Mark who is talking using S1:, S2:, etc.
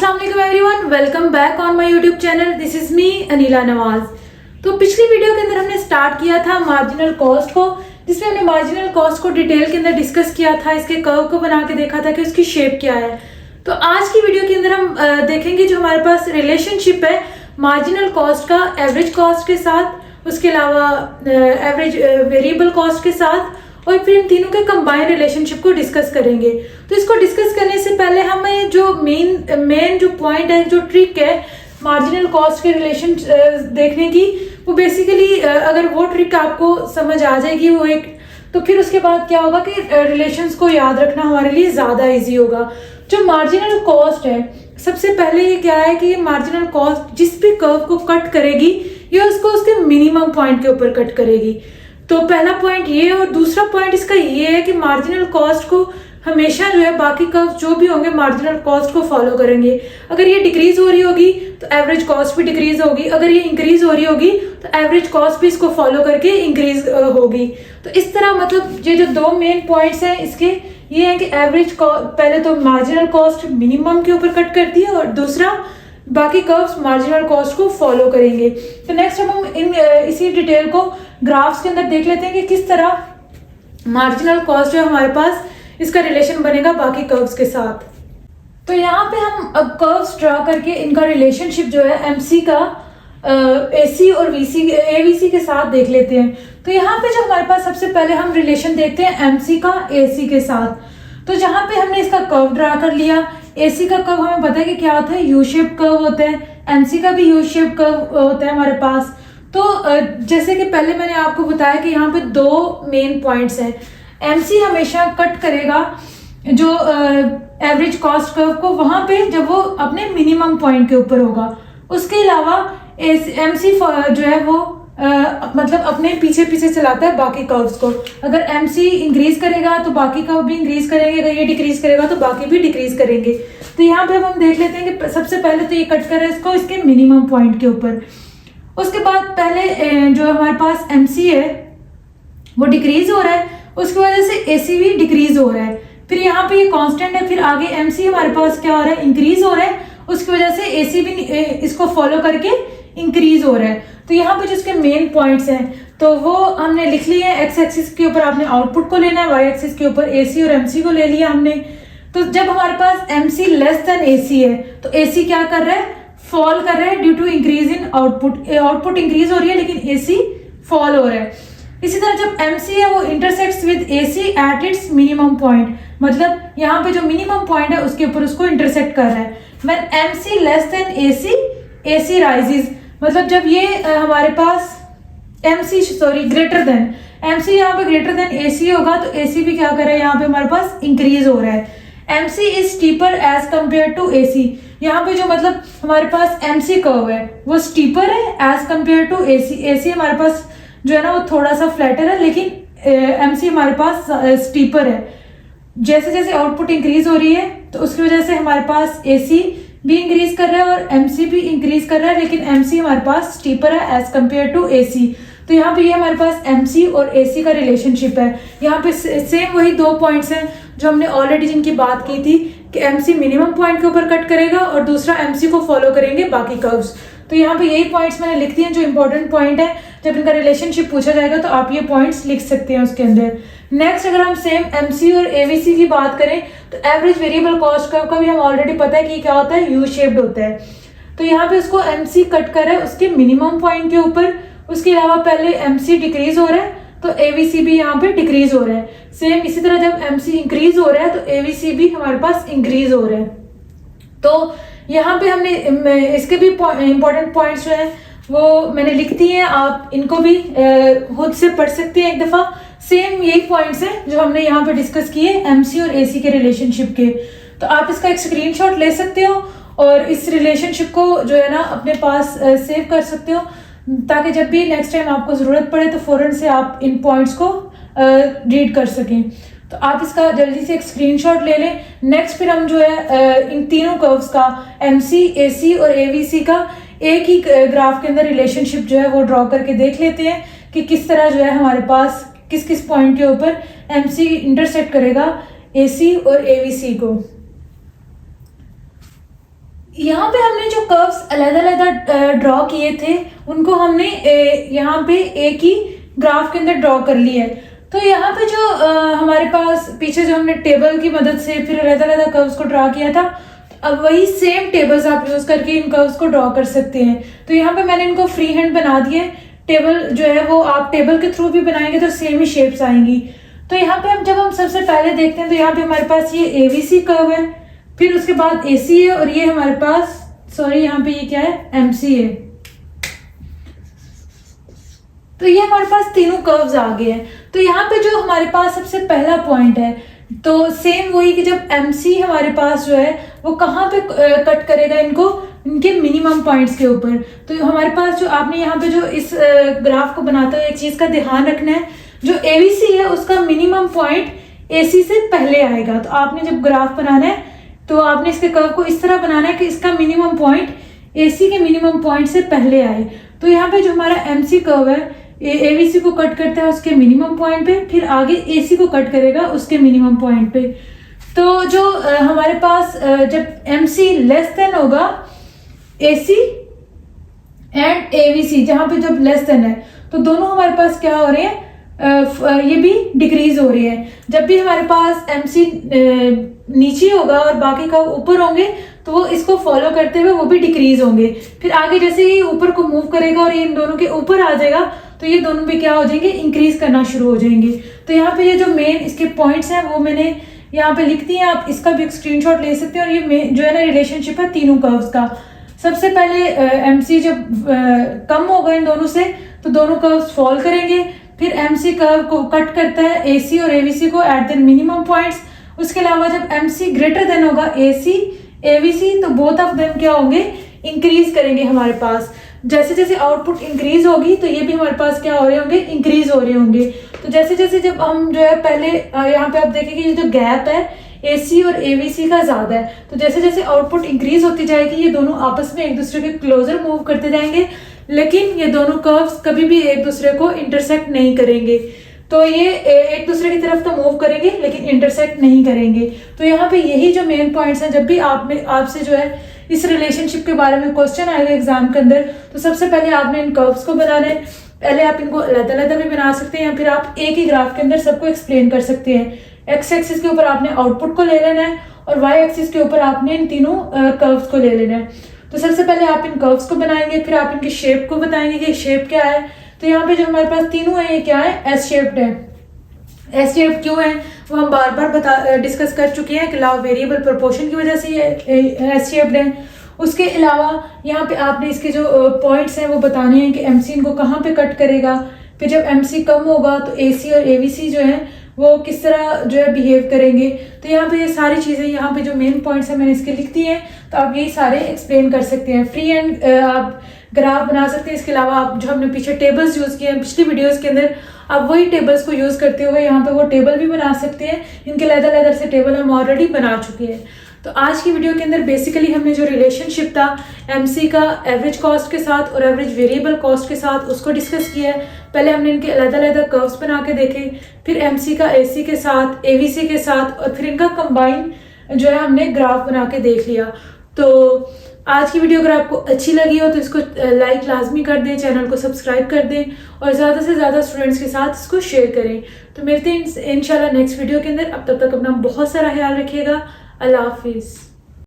S1: अस्सलाम वालेकुम everyone, welcome back on my YouTube channel. This is me Anila Nawaz. तो पिछली वीडियो के अंदर हमने स्टार्ट किया था मार्जिनल कॉस्ट को, जिसमें हमने मार्जिनल कॉस्ट को डिटेल के अंदर डिस्कस किया था, इसके कर्व को बना के देखा था कि उसकी शेप क्या है। तो आज की वीडियो के अंदर हम देखेंगे जो हमारे पास रिलेशनशिप है मार्जिनल कॉस्ट का एवरेज कॉस्ट के साथ, उसके अलावा एवरेज वेरिएबल कॉस्ट के साथ, और फिर इन तीनों के कंबाइन रिलेशनशिप को डिस्कस करेंगे। तो इसको डिस्कस करने से पहले हमें जो मेन जो पॉइंट है, जो ट्रिक है मार्जिनल कॉस्ट के रिलेशन देखने की, वो बेसिकली अगर वो ट्रिक आपको समझ आ जाएगी वो एक, तो फिर उसके बाद क्या होगा कि रिलेशंस को याद रखना हमारे लिए ज़्यादा इजी होगा। जो मार्जिनल कॉस्ट है, सबसे पहले ये क्या है कि मार्जिनल कॉस्ट जिस भी कर्व को कट करेगी ये उसको उसके मिनिमम पॉइंट के ऊपर कट करेगी। तो पहला पॉइंट ये, और दूसरा पॉइंट इसका ये है कि मार्जिनल कॉस्ट को हमेशा जो है बाकी कर्व जो भी होंगे मार्जिनल कॉस्ट को फॉलो करेंगे। अगर ये डिक्रीज हो रही होगी तो एवरेज कॉस्ट भी डिक्रीज होगी, अगर ये इंक्रीज हो रही होगी तो एवरेज कॉस्ट भी इसको फॉलो करके इंक्रीज होगी। तो इस तरह मतलब ये जो दो मेन पॉइंट्स हैं इसके ये है कि एवरेज पहले तो मार्जिनल कॉस्ट मिनिमम के ऊपर कट करती है और दूसरा बाकी कर्व्स मार्जिनल कॉस्ट को फॉलो करेंगे। तो नेक्स्ट हम इसी डिटेल को ग्राफ्स के अंदर देख लेते हैं कि किस तरह मार्जिनल कॉस्ट जो हमारे पास इसका रिलेशन बनेगा बाकी कर्व्स के साथ। तो यहाँ पे हम अब कर्व्स ड्रा करके इनका रिलेशनशिप जो है एमसी का एसी और वीसी एवीसी के साथ देख लेते हैं। तो यहाँ पे जो हमारे पास सबसे पहले हम रिलेशन देखते हैं एमसी का एसी के साथ। तो जहाँ पे हमने इसका कर्व ड्रा कर लिया, एसी का कर्व हमें पता है कि क्या होता है, यू शेप कर्व होता है, एमसी का भी यू शेप कर्व होता है हमारे पास। तो जैसे कि पहले मैंने आपको बताया कि यहाँ पे दो मेन पॉइंट्स हैं। एमसी हमेशा कट करेगा जो एवरेज कॉस्ट कर्व को वहां पे जब वो अपने मिनिमम पॉइंट के ऊपर होगा। उसके अलावा एमसी जो है वो मतलब अपने पीछे पीछे चलाता है बाकी कर्व्स को। अगर एमसी इंक्रीज करेगा तो बाकी कर्व भी इंक्रीज करेंगे, अगर ये डिक्रीज करेगा तो बाकी भी डिक्रीज करेंगे। तो यहाँ पे हम देख लेते हैं कि सबसे पहले तो ये कट कर रहा है इसको इसके मिनिमम पॉइंट के ऊपर। उसके बाद पहले जो हमारे पास एमसी है वो डिक्रीज हो रहा है, उसकी वजह से एसी भी डिक्रीज हो रहा है। फिर यहाँ पे ये कांस्टेंट है, फिर आगे एमसी हमारे पास क्या हो रहा है, इंक्रीज हो रहा है, उसकी वजह से एसी भी इसको फॉलो करके इंक्रीज हो रहा है। तो यहाँ पे जिसके मेन पॉइंट्स हैं तो वो हमने लिख लिए हैं। एक्स एक्सिस के ऊपर आपने आउटपुट को लेना है, वाई एक्सिस के ऊपर एसी और एमसी को ले लिया हमने। तो जब हमारे पास एमसी लेस देन एसी है तो एसी क्या कर रहा है, फॉल कर रहा है due to increase in output. Output increase हो रही है लेकिन एसी फॉल हो रहा है। इसी तरह जब MC है वो intersects with AC at its minimum point, मतलब यहाँ पे जो मिनिमम पॉइंट है उसके ऊपर उसको इंटरसेक्ट कर रहा है। When MC less than AC rises, मतलब जब ये हमारे पास ग्रेटर देन MC यहाँ पे ग्रेटर देन AC होगा तो AC भी क्या कर रहा है, यहाँ पे हमारे पास इंक्रीज हो रहा है। MC is steeper as compared to AC, यहाँ पे जो मतलब हमारे पास MC कर्व है वो स्टीपर है एज कंपेयर टू AC हमारे पास जो है ना वो थोड़ा सा फ्लैटर है, लेकिन एमसी हमारे पास स्टीपर है। जैसे जैसे आउटपुट इंक्रीज हो रही है तो उसकी वजह से हमारे पास एसी भी इंक्रीज कर रहा है और एमसी भी इंक्रीज कर रहा है, लेकिन एमसी हमारे पास स्टीपर है एज कंपेयर टू एसी। तो यहाँ पे ये हमारे पास एमसी और एसी का रिलेशनशिप है। यहाँ पे सेम वही दो पॉइंट्स हैं जो हमने ऑलरेडी जिनकी बात की थी कि एमसी मिनिमम पॉइंट के ऊपर कट करेगा और दूसरा एमसी को फॉलो करेंगे बाकी कर्व्स। तो यहाँ पे यही पॉइंट्स मैंने लिख दिए जो इंपॉर्टेंट पॉइंट है, जब इनका रिलेशनशिप पूछा जाएगा तो आप ये पॉइंट्स लिख सकते हैं उसके अंदर। नेक्स्ट अगर हम सेम एमसी और एवीसी की बात करें तो एवरेज वेरिएबल कॉस्ट कर्व का भी हम ऑलरेडी पता है कि क्या होता है, यू शेप्ड होता है। तो यहाँ पे उसको एमसी कट कर रहा है उसके मिनिमम पॉइंट के ऊपर। उसके अलावा पहले एमसी डिक्रीज हो रहा है तो एवीसी भी यहाँ पे डिक्रीज हो रहा है। सेम इसी तरह जब एमसी इंक्रीज हो रहा है तो एवीसी भी हमारे पास इंक्रीज हो रहा है। तो यहाँ पे हमने इसके भी इंपॉर्टेंट पॉइंट्स जो है वो मैंने लिख दिए हैं, आप इनको भी खुद से पढ़ सकते हैं एक दफा। सेम यही पॉइंट्स हैं जो हमने यहाँ पे डिस्कस किए एमसी और एसी के रिलेशनशिप के। तो आप इसका एक स्क्रीनशॉट ले सकते हो और इस रिलेशनशिप को जो है ना अपने पास सेव कर सकते हो, ताकि जब भी नेक्स्ट टाइम आपको जरूरत पड़े तो फौरन से आप इन पॉइंट्स को रीड कर सकें। तो आप इसका जल्दी से एक स्क्रीनशॉट ले लें। नेक्स्ट फिर हम जो है इन तीनों कर्व्स का एमसी, एसी और एवीसी का एक ही ग्राफ के अंदर रिलेशनशिप जो है वो ड्रॉ करके देख लेते हैं कि किस तरह जो है हमारे पास किस किस पॉइंट के ऊपर एमसी इंटरसेक्ट करेगा एसी और एवीसी को। यहाँ पे हमने जो कर्व्स अलग-अलग ड्रॉ किए थे उनको हमने यहाँ पे एक ही ग्राफ के अंदर ड्रॉ कर लिया है। तो यहाँ पे जो हमारे पास पीछे जो हमने टेबल की मदद से फिर अलग-अलग कर्व्स को ड्रॉ किया था, अब वही सेम टेबल्स आप यूज करके इन कर्व्स को ड्रॉ कर सकते हैं। तो यहाँ पे मैंने इनको फ्री हैंड बना दिए। टेबल जो है वो आप टेबल के थ्रू भी बनाएंगे तो सेम ही शेप्स आएंगी। तो यहाँ पे जब हम सबसे पहले देखते हैं तो यहाँ पे हमारे पास ये एवीसी कर्व है, फिर उसके बाद एसी है, और ये हमारे पास यहाँ पे ये क्या है, एमसी है। तो ये हमारे पास तीनों कर्व्स आ गए हैं। तो यहाँ पे जो हमारे पास सबसे पहला पॉइंट है, तो सेम वही कि जब एमसी हमारे पास जो है वो कहाँ पे कट करेगा इनको, इनके मिनिमम पॉइंट्स के ऊपर। तो हमारे पास जो आपने यहाँ पे जो इस ग्राफ को बनाते हुए एक चीज का ध्यान रखना है, जो एवीसी है उसका मिनिमम पॉइंट एसी से पहले आएगा। तो आपने जब ग्राफ बनाना है तो आपने इसके कर्व को इस तरह बनाना है कि इसका मिनिमम पॉइंट एसी के मिनिमम पॉइंट से पहले आए। तो यहाँ पे जो हमारा एमसी कर्व है एवीसी को कट करता है उसके मिनिमम पॉइंट पे, फिर आगे एसी को कट करेगा उसके मिनिमम पॉइंट पे। तो जो हमारे पास जब एमसी लेस देन होगा एसी एंड एवीसी, जहां पे जब लेस देन है तो दोनों हमारे पास क्या हो रहे हैं, ये भी डिक्रीज हो रही है। जब भी हमारे पास एमसी नीचे होगा और बाकी का ऊपर होंगे तो वो इसको फॉलो करते हुए वो भी डिक्रीज होंगे। फिर आगे जैसे ही ऊपर को मूव करेगा और ये इन दोनों के ऊपर आ जाएगा तो ये दोनों भी क्या हो जाएंगे, इंक्रीज करना शुरू हो जाएंगे। तो यहाँ पे ये जो मेन इसके पॉइंट्स हैं वो मैंने यहाँ पे लिख दिए, आप इसका भी एक स्क्रीनशॉट ले सकते हैं। और ये जो है ना रिलेशनशिप है तीनों कर्व्स का। सबसे पहले एमसी जब कम होगा इन दोनों से तो दोनों कर्व्स फॉल करेंगे। फिर एमसी कर्व को कट करता है एसी और एवीसी को एट देयर मिनिमम पॉइंट्स। उसके अलावा जब एमसी ग्रेटर देन होगा एसी एवीसी तो बोथ ऑफ देम क्या होंगे, इंक्रीज करेंगे हमारे पास। जैसे जैसे आउटपुट इंक्रीज होगी तो ये भी हमारे पास क्या हो रहे होंगे, इंक्रीज हो रहे होंगे। तो जैसे जैसे जब हम जो है पहले यहाँ पे आप देखेंगे ये जो गैप है एसी और एवीसी का ज्यादा है, तो जैसे जैसे आउटपुट इंक्रीज होती जाएगी ये दोनों आपस में एक दूसरे के क्लोजर मूव करते जाएंगे, लेकिन ये दोनों कर्व्स कभी भी एक दूसरे को इंटरसेक्ट नहीं करेंगे। तो ये एक दूसरे की तरफ तो मूव करेंगे लेकिन इंटरसेक्ट नहीं करेंगे। तो यहाँ पे यही जो मेन पॉइंट्स हैं, जब भी आपसे जो है इस रिलेशनशिप के बारे में क्वेश्चन आएगा एग्जाम के अंदर तो सबसे पहले आपने इन कर्व्स को बनाना है। पहले आप इनको अलग-अलग भी बना सकते हैं या फिर आप एक ही ग्राफ के अंदर सबको एक्सप्लेन कर सकते हैं। एक्स एक्सिस के ऊपर आपने आउटपुट को ले लेना है और वाई एक्सिस के ऊपर आपने इन तीनों कर्व्स को ले लेना है। तो सबसे पहले आप इन कर्व्स को बनाएंगे, फिर आप इनकी शेप को बताएंगे कि शेप क्या है। तो यहाँ पे जो हमारे पास तीनों है ये क्या है, एस शेप्ड है। एस शेप क्यों है वो हम बार बार डिस्कस कर चुके हैं कि लॉ वेरिएबल प्रोपोर्शन की वजह से ये एस शेप्ड है। उसके अलावा यहाँ पे आपने इसके जो पॉइंट्स हैं वो बताने हैं कि एमसी इनको कहाँ पे कट करेगा। फिर जब एमसी कम होगा तो एसी और एवीसी जो है वो किस तरह जो है बिहेव करेंगे। तो यहाँ पे ये सारी चीजें, यहाँ पे जो मेन पॉइंट्स हैं मैंने इसके लिख दिए हैं, तो आप यही सारे एक्सप्लेन कर सकते हैं। फ्री एंड आप ग्राफ बना सकते हैं। इसके अलावा आप जो हमने पीछे टेबल्स यूज किए हैं पिछली वीडियोस के अंदर, आप वही टेबल्स को यूज करते हुए यहाँ पे वो टेबल भी बना सकते हैं। इनके लेदर से टेबल हम ऑलरेडी बना चुके हैं। तो आज की वीडियो के अंदर बेसिकली हमने जो रिलेशनशिप था एमसी का एवरेज कॉस्ट के साथ और एवरेज वेरिएबल कॉस्ट के साथ उसको डिस्कस किया है। पहले हमने इनके अलग-अलग कर्व्स बना के देखे, फिर एमसी का एसी के साथ, एवीसी के साथ, और फिर इनका कंबाइन जो है हमने ग्राफ बना के देख लिया। तो आज की वीडियो अगर आपको अच्छी लगी हो तो इसको लाइक लाजमी कर दें, चैनल को सब्सक्राइब कर दें और ज़्यादा से ज़्यादा स्टूडेंट्स के साथ इसको शेयर करें। तो मिलते हैं इंशाल्लाह नेक्स्ट वीडियो के अंदर। अब तक अपना बहुत सारा ख्याल रखिएगा। अल्लाह हाफिज़।